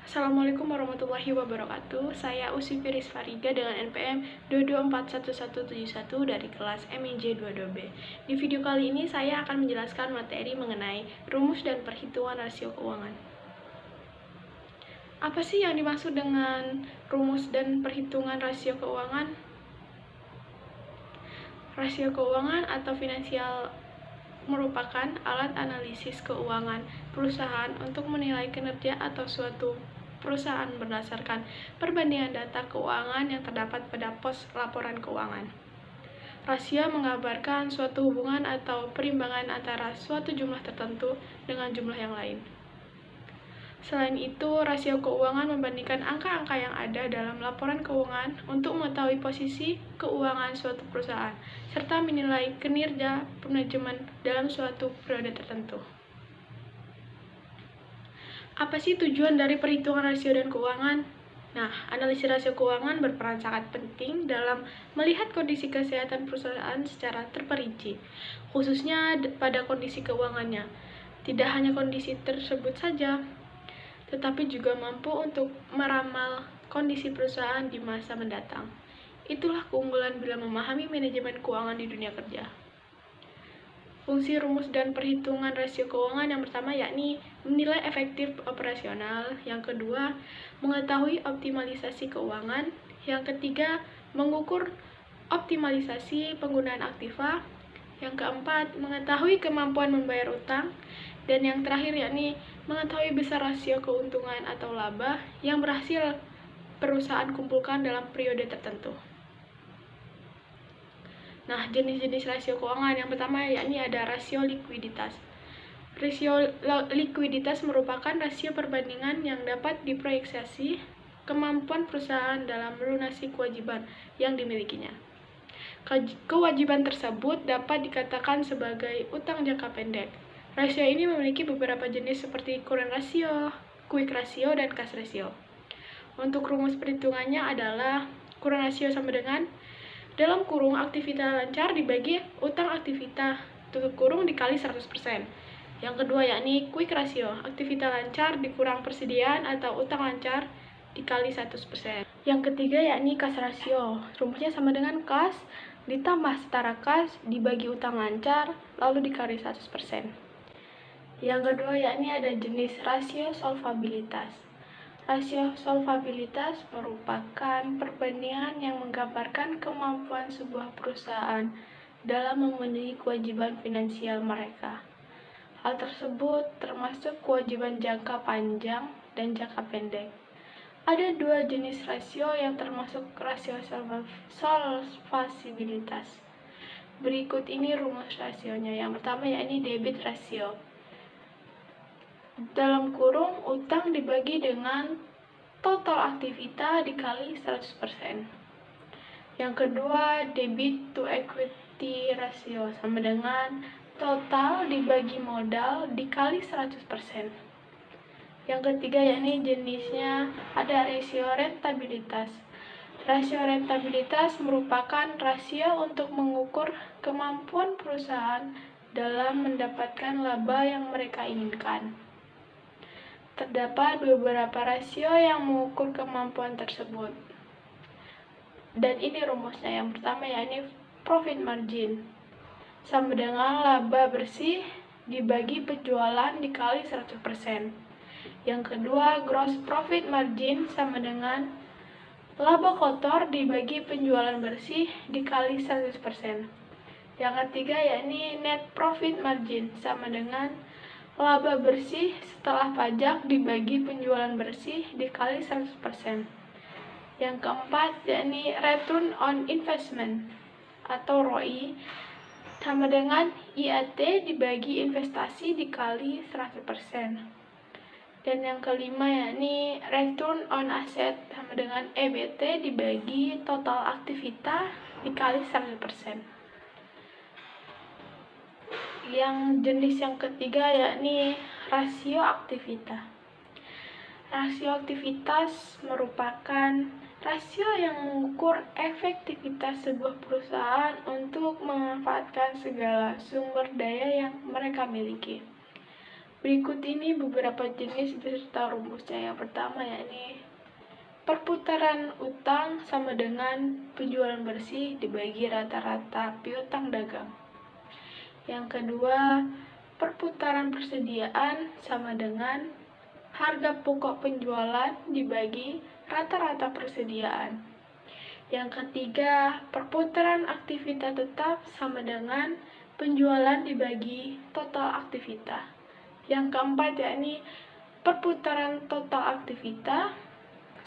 Assalamualaikum warahmatullahi wabarakatuh. Saya Usi Firis Fariga dengan NPM 2241171 dari kelas MIJ 22B. Di video kali ini saya akan menjelaskan materi mengenai rumus dan perhitungan rasio keuangan. Apa sih yang dimaksud dengan rumus dan perhitungan rasio keuangan? Rasio keuangan atau finansial merupakan alat analisis keuangan perusahaan untuk menilai kinerja atau suatu perusahaan berdasarkan perbandingan data keuangan yang terdapat pada pos laporan keuangan. Rasio menggambarkan suatu hubungan atau perimbangan antara suatu jumlah tertentu dengan jumlah yang lain. Selain itu, rasio keuangan membandingkan angka-angka yang ada dalam laporan keuangan untuk mengetahui posisi keuangan suatu perusahaan, serta menilai kinerja manajemen dalam suatu periode tertentu. Apa sih tujuan dari perhitungan rasio dan keuangan? Nah, analisis rasio keuangan berperan sangat penting dalam melihat kondisi kesehatan perusahaan secara terperinci, khususnya pada kondisi keuangannya. Tidak hanya kondisi tersebut saja, tetapi juga mampu untuk meramal kondisi perusahaan di masa mendatang. Itulah keunggulan bila memahami manajemen keuangan di dunia kerja. Fungsi rumus dan perhitungan rasio keuangan yang pertama yakni menilai efektif operasional, yang kedua mengetahui optimalisasi keuangan, yang ketiga mengukur optimalisasi penggunaan aktiva, yang keempat mengetahui kemampuan membayar utang, dan yang terakhir yakni mengetahui besar rasio keuntungan atau laba yang berhasil perusahaan kumpulkan dalam periode tertentu. Nah, jenis-jenis rasio keuangan yang pertama yakni ada rasio likuiditas. Rasio likuiditas merupakan rasio perbandingan yang dapat diproyeksi kemampuan perusahaan dalam melunasi kewajiban yang dimilikinya. Kewajiban tersebut dapat dikatakan sebagai utang jangka pendek. Rasio ini memiliki beberapa jenis seperti current ratio, quick ratio, dan cash ratio. Untuk rumus perhitungannya adalah current ratio sama dengan dalam kurung aktivitas lancar dibagi utang aktivitas tutup kurung dikali 100%. Yang kedua yakni quick ratio, aktivitas lancar dikurang persediaan atau utang lancar dikali 100%. Yang ketiga yakni cash ratio, rumusnya sama dengan kas ditambah setara kas dibagi utang lancar lalu dikali 100%. Yang kedua yakni ada jenis rasio solvabilitas. Rasio solvabilitas merupakan perbandingan yang menggambarkan kemampuan sebuah perusahaan dalam memenuhi kewajiban finansial mereka. Hal tersebut termasuk kewajiban jangka panjang dan jangka pendek. Ada dua jenis rasio yang termasuk rasio solvabilitas. Berikut ini rumus rasionya. Yang pertama yakni debit ratio. Dalam kurung utang dibagi dengan total aktivitas dikali 100%. Yang kedua debit to equity ratio sama dengan total dibagi modal dikali 100%. Yang ketiga yakni jenisnya ada rasio rentabilitas. Rasio rentabilitas merupakan rasio untuk mengukur kemampuan perusahaan dalam mendapatkan laba yang mereka inginkan. Terdapat beberapa rasio yang mengukur kemampuan tersebut. Dan ini rumusnya. Yang pertama yakni profit margin sama dengan laba bersih dibagi penjualan dikali 100%. Yang kedua gross profit margin sama dengan laba kotor dibagi penjualan bersih dikali 100%. Yang ketiga yakni net profit margin sama dengan laba bersih setelah pajak dibagi penjualan bersih dikali 100%. Yang keempat yakni return on investment atau ROI sama dengan IAT dibagi investasi dikali 100%. Dan yang kelima yakni return on asset sama dengan EBT dibagi total aktivitas dikali 100%. Yang jenis yang ketiga yakni rasio aktivitas. Rasio aktivitas merupakan rasio yang mengukur efektivitas sebuah perusahaan untuk memanfaatkan segala sumber daya yang mereka miliki. Berikut ini beberapa jenis beserta rumusnya. Yang pertama yakni perputaran utang sama dengan penjualan bersih dibagi rata-rata piutang dagang. Yang kedua, perputaran persediaan sama dengan harga pokok penjualan dibagi rata-rata persediaan. Yang ketiga, perputaran aktivitas tetap sama dengan penjualan dibagi total aktivitas. Yang keempat yakni perputaran total aktivitas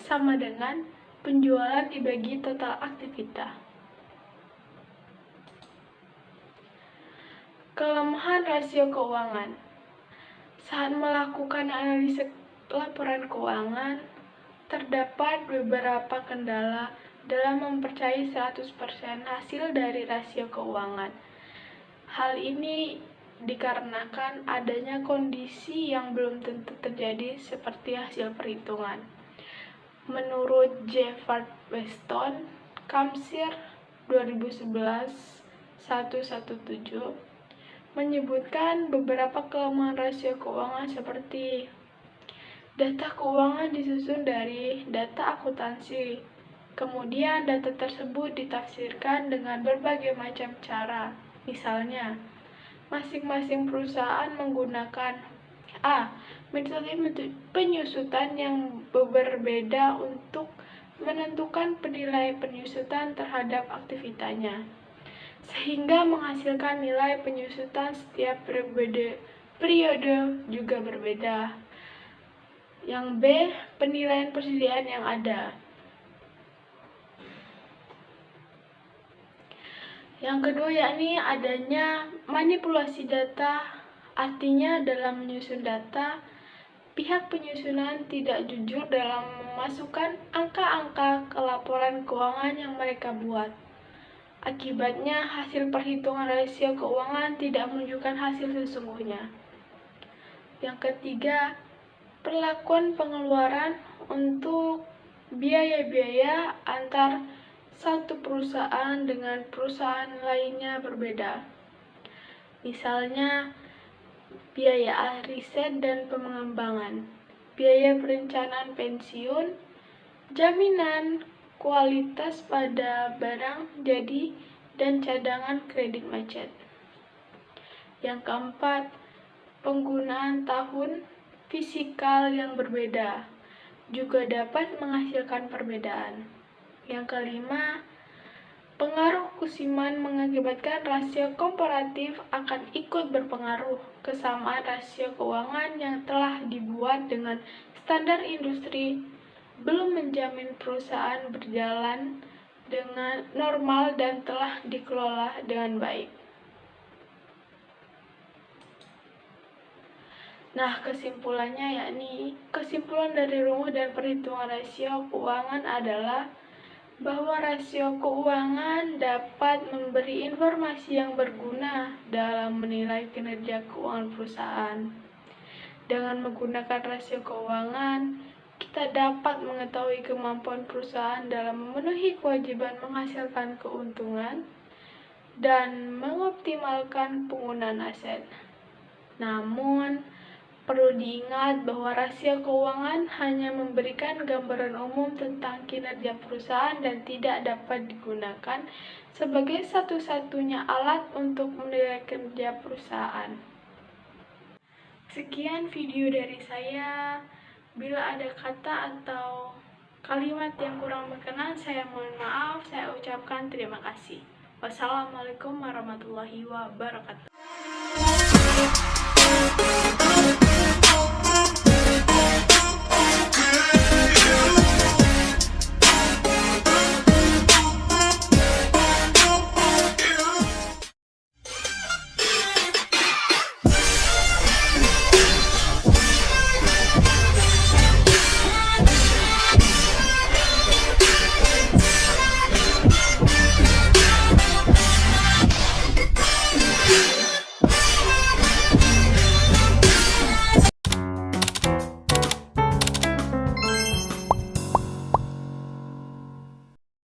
sama dengan penjualan dibagi total aktivitas. Kelemahan rasio keuangan. Saat melakukan analisis laporan keuangan, terdapat beberapa kendala dalam mempercayai 100% hasil dari rasio keuangan. Hal ini dikarenakan adanya kondisi yang belum tentu terjadi seperti hasil perhitungan. Menurut Jeffard Weston, Kamsir 2011-117 menyebutkan beberapa kelemahan rasio keuangan seperti data keuangan disusun dari data akuntansi. Kemudian data tersebut ditafsirkan dengan berbagai macam cara. Misalnya, masing-masing perusahaan menggunakan A. Metode penyusutan yang berbeda untuk menentukan penilaian penyusutan terhadap aktivitasnya, sehingga menghasilkan nilai penyusutan setiap periode juga berbeda. Yang B. Penilaian persediaan yang ada. Yang kedua yakni adanya manipulasi data, artinya dalam menyusun data, pihak penyusunan tidak jujur dalam memasukkan angka-angka ke laporan keuangan yang mereka buat. Akibatnya, hasil perhitungan rasio keuangan tidak menunjukkan hasil sesungguhnya. Yang ketiga, perlakuan pengeluaran untuk biaya-biaya antar satu perusahaan dengan perusahaan lainnya berbeda. Misalnya, biaya riset dan pengembangan, biaya perencanaan pensiun, jaminan kualitas pada barang jadi, dan cadangan kredit macet. Yang keempat, penggunaan tahun fisikal yang berbeda juga dapat menghasilkan perbedaan. Yang kelima, pengaruh musiman mengakibatkan rasio komparatif akan ikut berpengaruh. Kesamaan rasio keuangan yang telah dibuat dengan standar industri belum menjamin perusahaan berjalan dengan normal dan telah dikelola dengan baik. Nah, kesimpulan dari rumus dan perhitungan rasio keuangan adalah bahwa rasio keuangan dapat memberi informasi yang berguna dalam menilai kinerja keuangan perusahaan. Dengan menggunakan rasio keuangan, kita dapat mengetahui kemampuan perusahaan dalam memenuhi kewajiban menghasilkan keuntungan dan mengoptimalkan penggunaan aset. Namun, perlu diingat bahwa rasio keuangan hanya memberikan gambaran umum tentang kinerja perusahaan dan tidak dapat digunakan sebagai satu-satunya alat untuk menilai kinerja perusahaan. Sekian video dari saya. Bila ada kata atau kalimat yang kurang berkenan, saya mohon maaf. Saya ucapkan terima kasih. Wassalamualaikum warahmatullahi wabarakatuh.